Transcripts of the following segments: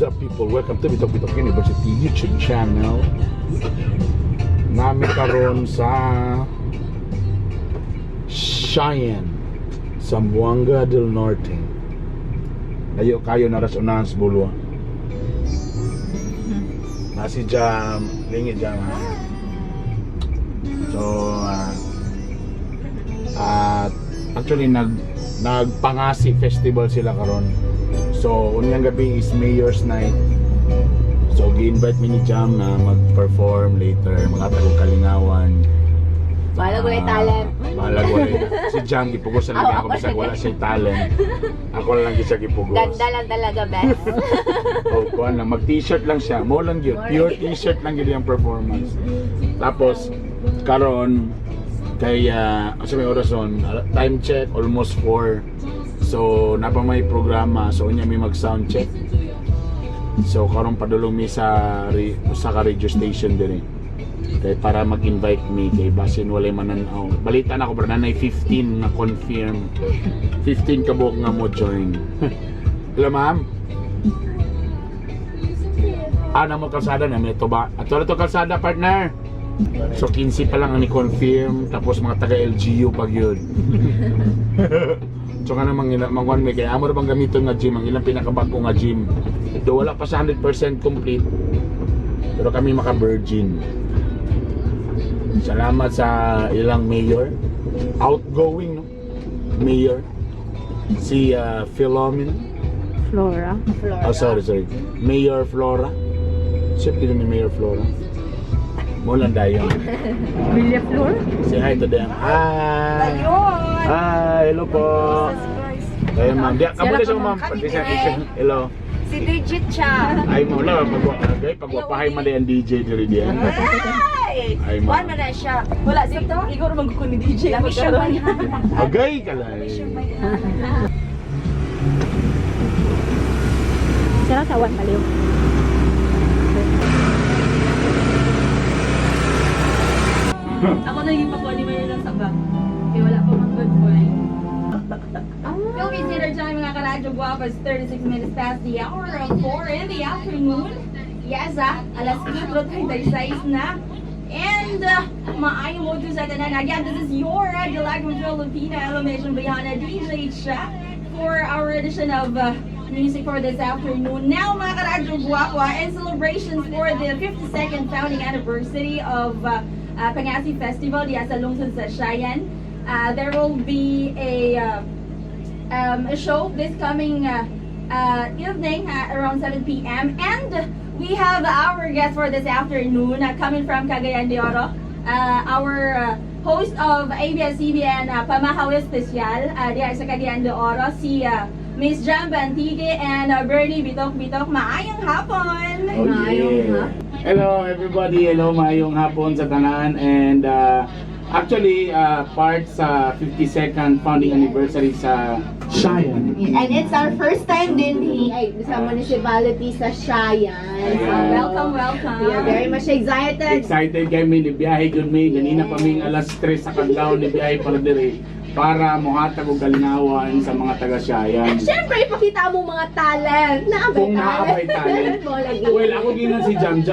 up people? Welcome to Bitokbitok University YouTube channel. Nami karon sa Siayan, Zamboanga del Norte. Layo-layo na ras unahan sa bulwa. Nasi jam, lingi jam. So actually nagpangasi festival sila karon. So unyang gabi is Mayor's Night. So gi-invite mi ni Jam na mag-perform later, mga tago Kalingawan. Balag wala talent. Balag wala. Si Jam gipugos na lang ako bisag wala siya talent. Ako lang gisa gipugos. Ganda lang talaga, best. Oh, kuan lang mag-t-shirt lang siya. Mo lang gyud, pure t-shirt lang gyud yung performance. Tapos karon kay sa may orason, time check almost 4. So napa may programa, so unya may mag sound check. So karon padulong mi sa ka radio station dire. Kay para mag-invite me kay basin walay mananaw. Balita na ko bro nanay 15 na confirm. 15 ka buok nga mo join. Hello ma'am. Ano mo kalsada na may to ba? Ato to kalsada partner. So 15 pa lang ang ni-confirm, tapos mga taga LGU pag yun. So ka namang mangwan may kaya amo bang gamiton nga gym, ang ilang pinakabago nga gym. Do wala pa sa 100% complete. Pero kami maka-virgin. Salamat sa ilang mayor. Outgoing no? Mayor. Si Philomena. Flora. Oh sorry. Mayor Flora. Siyempre ni Mayor Flora. Mulan dayon. Villa Flor? Say hi to them. Hi. Hi, hello po. Ayun ma'am. Kamu na siya ma'am. Hello. Si Digit siya. Ay mo na pagwapahay man ang DJ diri diyan. Ay mo. Wala na siya. Wala dito. Igor magkukun ni DJ. Lami siya ba? Agay ka lang. Sarap sa one maliw. Ako naging pakuha ni Mayor lang sa bag. Kaya wala pa mang good boy. Philippines Dinner Time mga karadyo guwapas, 36 minutes past the hour of 4 in the afternoon. Yes alas 4:36 na. And maayong mo sa tanan. Again, this is your Delightful Filipina Elimination Bayana DJ Cha for our edition of music for this afternoon. Now mga karadyo guwapa, and celebrations for the 52nd founding anniversary of Pangasi Festival diya sa lungsod sa Siayan. There will be a show this coming evening around 7 p.m. And we have our guest for this afternoon coming from Cagayan de Oro. Our host of ABS-CBN Pamahaw Special diya sa Cagayan de Oro, si Miss Jam Bantige and Bernie Bitokbitok. Maayong hapon! Oh, yeah. Hello everybody, hello, maayong hapon sa tanan. And actually part sa 52nd founding anniversary sa Siayan. And it's our first time din sa municipality sa Siayan. Welcome. We are very much excited. Excited kami ni biyahe jud mi ganina pa ming alas 3 sa kadlaw ni biyahe para dire para mohatag og Kalingawan sa mga taga Siayan. Siyempre, ipakita mo mga talent. Kung naabay talent. Well, ako ginan si Jam.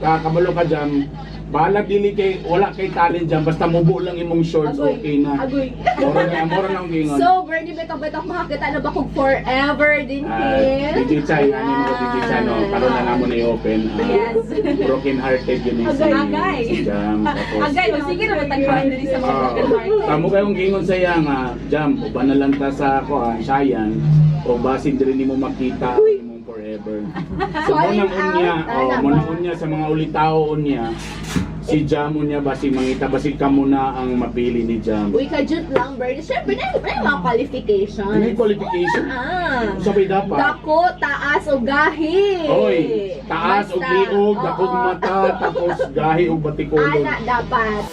Kabalo ka Jam. Balag dili kay wala kay talent Jam, basta mubo lang imong shorts okay na. Agoy. Mora na ang gingon. So, Bernie, betok makakita na ba kung forever din here? Digichay, ani mo digichay no, karon na namo na i-open. Yes. Broken hearted yun Agay. si Jam. Tapos Agay, sige naman tagpuan din sa mga market. tamo kayong gingon sa iya nga Jam, uban na lang ta sa Siayan o basin diri nimo makita imong forever. So munang unya sa mga ulitaw unya si Jam unya basi mangita basi kamo na ang mapili ni Jam. Uy, kajut lang, Bernie. Siyempre, na yung mga qualifications. Ano yung qualification? Sabi dapat. Dako, taas, o gahi. Oy, taas o liog, dakog oo. mata, tapos gahi o batikolon. Ana, dapat.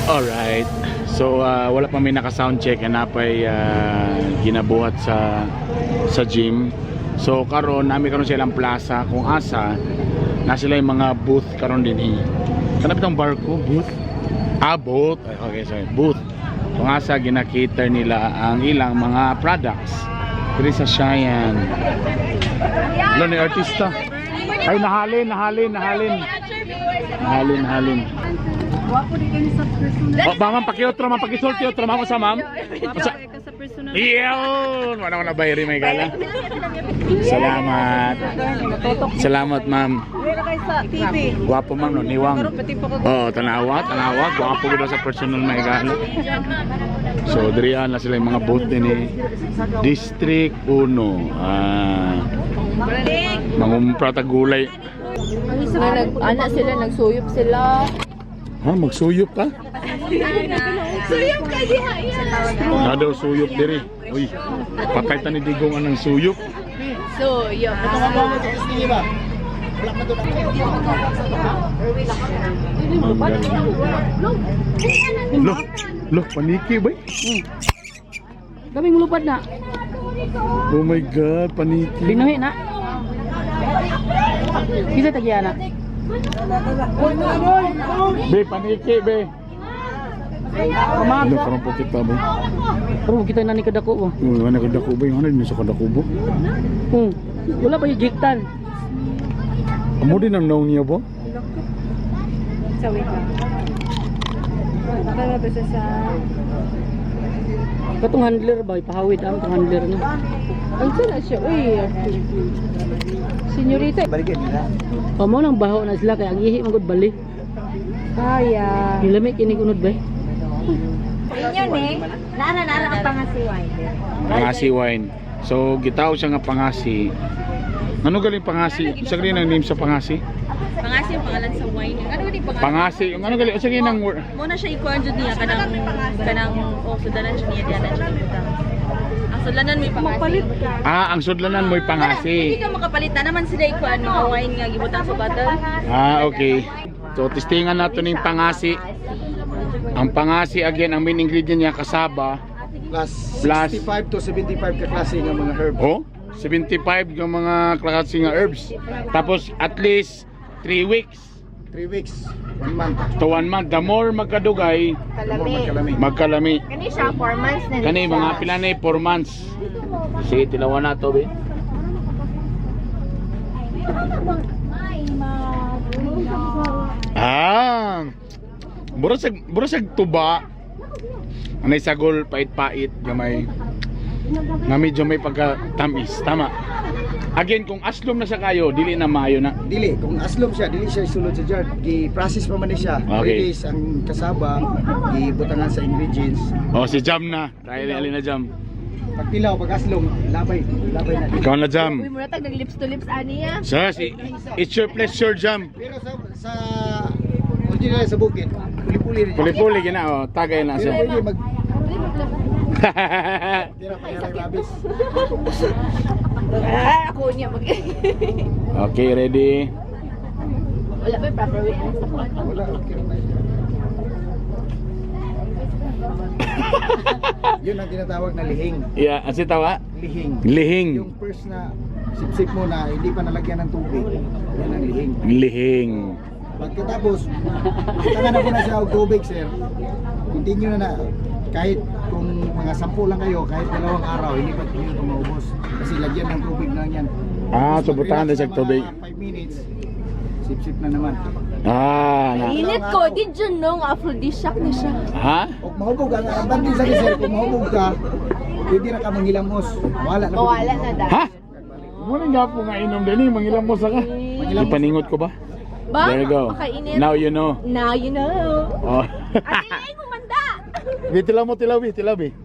Alright. So wala pa may naka-sound check na napay ginabuhat sa gym. So karon nami karon silang plaza kung asa na sila yung mga booth karon din Kanapit ang bar ko, booth. Booth. Okay, sorry, booth. Kung asa gina-cater nila ang ilang mga products. Diri sa Siayan. Ano ni artista? Ay nahalin. Wapo di kayo sa personal. Ma'am, pakiotro, ma'am, pakisulti otro, ma'am, sa ma'am. Wapo kayo sa personal. Iyon! Wala ko na bayari, may gala. Salamat, ma'am. Meron kayo sa TV. Guwapo, ma'am, no? Niwang. Pati pa ko. Tanawa. Guwapo ko sa personal, may gala. So, diriyan na sila yung mga booth din District 1. Mangumpra tagulay. Anak sila, nagsuyop sila. Ha, magsuyop ka? Suyop ka diha yan. Daw suyop diri. Uy, patay ta ni Digong anang suyop. Suyop. Loh, paniki ba? Kaming lupad na. Oh my God, paniki. Binuhi na. Kisa tagya na. Be, paniki, be. Ano, parang po kita, be. Pero kita na ni kadako mo. Ano kadako, be? Ano din sa kadako, be? Wala pa yung jiktan. Amo din ang naong niya, ba? Sa wait lang. Baka ba sa katong handler ba? Ipahawid ang itong handler na. Ang sana siya. Uy. Senyorita. Mo nang baho na sila kaya ang ihi magod bali. Kaya. Nilamig kinig unod ba? Inyo ni, nara ang pangasiway. Pangasi wine. So, gitaw siya nga pangasi. Ano galing pangasi? Isa galing ang name sa pangasi? Pangasi yung pangalan sa wine. Ano ba yung Pangasi. Yung ano galing? Isa galing ang word? Muna siya ikuan dyan niya, kanang sudanan siya niya, diyan siya niya. Ang sudanan may pangasi. Ang sudlanan mo'y Hindi pangasi. ka makapalit na naman sila ikuan mga wine nga gibutang sa bottle. Okay. So, testingan natin yung pangasi. Ang pangasi, again, ang main ingredient niya kasaba. Plus Plus 65 to 75 ka klase ng mga herb. 75 ng mga klase nga herbs. Tapos, at least 3 weeks 3 weeks, 1 month. to 1 month. The more magkadugay, Kalami. magkalami. Kani siya 4 months na Kani, mga pila na 4 months. Sige, tilawan na to, be. Burasag tuba. Anay sagol, pait-pait, gamay. Nga medyo may pagka-tamis, tama. Again, kung aslom na siya kayo, dili na maayo na. Dili, kung aslom siya, dili siya isulod sa jar. Gi-process pa man ni siya. Okay. Release ang kasaba, gibutangan sa ingredients. Si Jam na. Dahil alin na Jam. Pag pilaw, pag aslom, labay na. Ikaw na Jam. Uy, mura tag nag-lips to lips aniya. Sir, it's your pleasure, Jam. Pero sa original sa bukid, puli-puli rin. Puli-puli gina, tagay na Pero siya. pwede tira pa yung rabis. Ako niya mag... Okay, ready? Wala ba yung proper way? Wala, okay na siya. Yun ang tinatawag na lihing. Yeah, asi tawa? Lihing. Lihing. Yung first na sipsip mo na hindi pa nalagyan ng tubig, yan ang lihing. Lihing. Pagkatapos, tangan na po na siya og tubig, sir. Continue na kahit kung mga 10 lang kayo, kahit 2 araw, hindi pa kayo ito maubos. Kasi lagyan ng tubig lang yan. So butahan na siya tubig. 5 minutes, sip-sip na naman. Init ko, di dyan no, aphrodisiac ni siya. Ha? Kung mahubog, ang banding sa sir, kung mahubog ka, pwede na ka manghilamos. Wala na. Mawala na dahil. Ha? Muna nga po nga inom din eh, mangilamos ka. Ipaningot ko ba? Ba? There you go. Makainit. Now you know. Now you know. Oh. Ate, ay kumanda! Tilabi.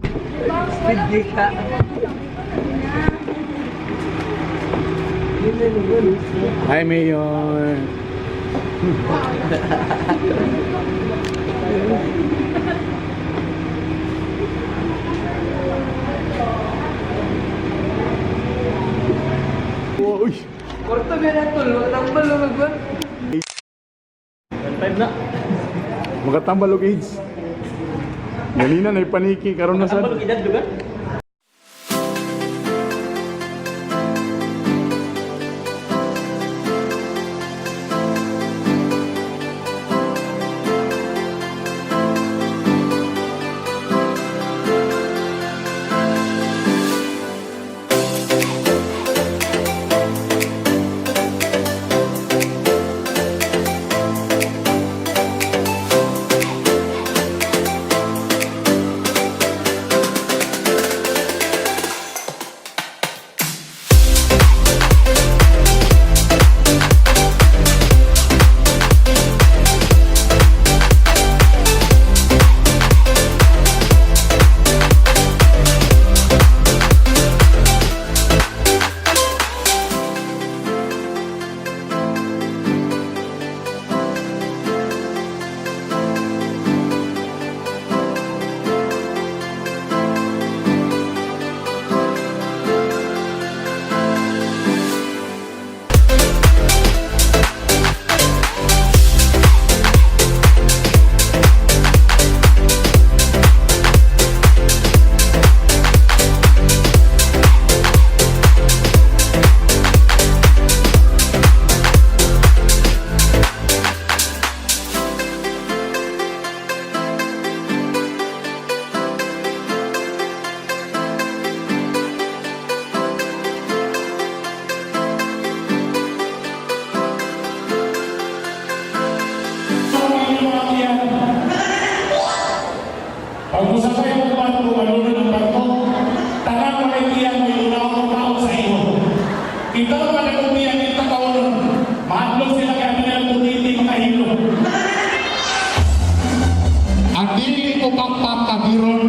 Hi, Mayor. Uy. Korto ba na tol? Tambal lumag ba? Time na. Magkatambal og AIDS. Ganina na paniki karon na sad. Pag-usapay mo ba kung ano ng barko, tanang mo ay tiyan mo yung unang tao sa iyo. Kita mo ba na kung tiyan yung takawon, mahadlok sila kaya nilang kuniti makahilo. Ang dili ko pagpapkabiron.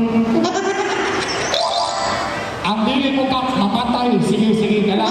Ang dili ko mapatay. Sige, kala.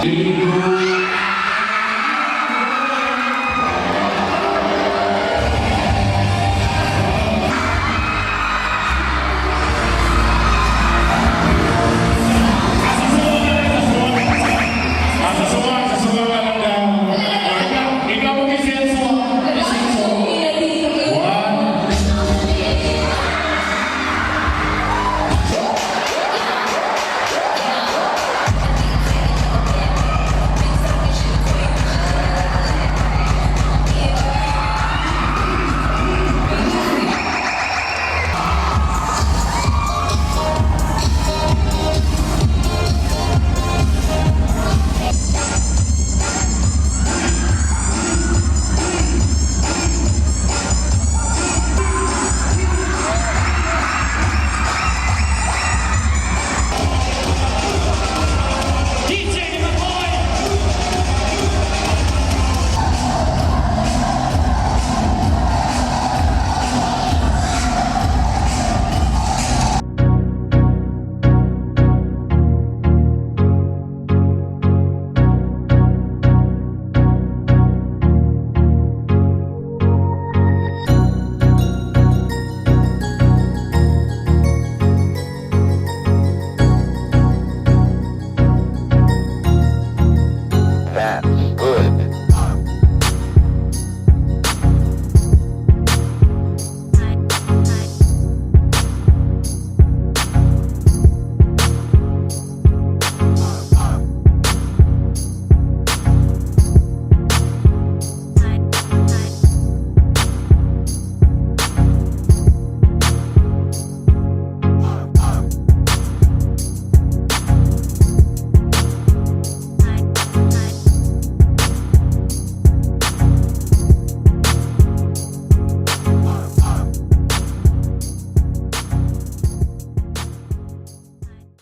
Lingaw.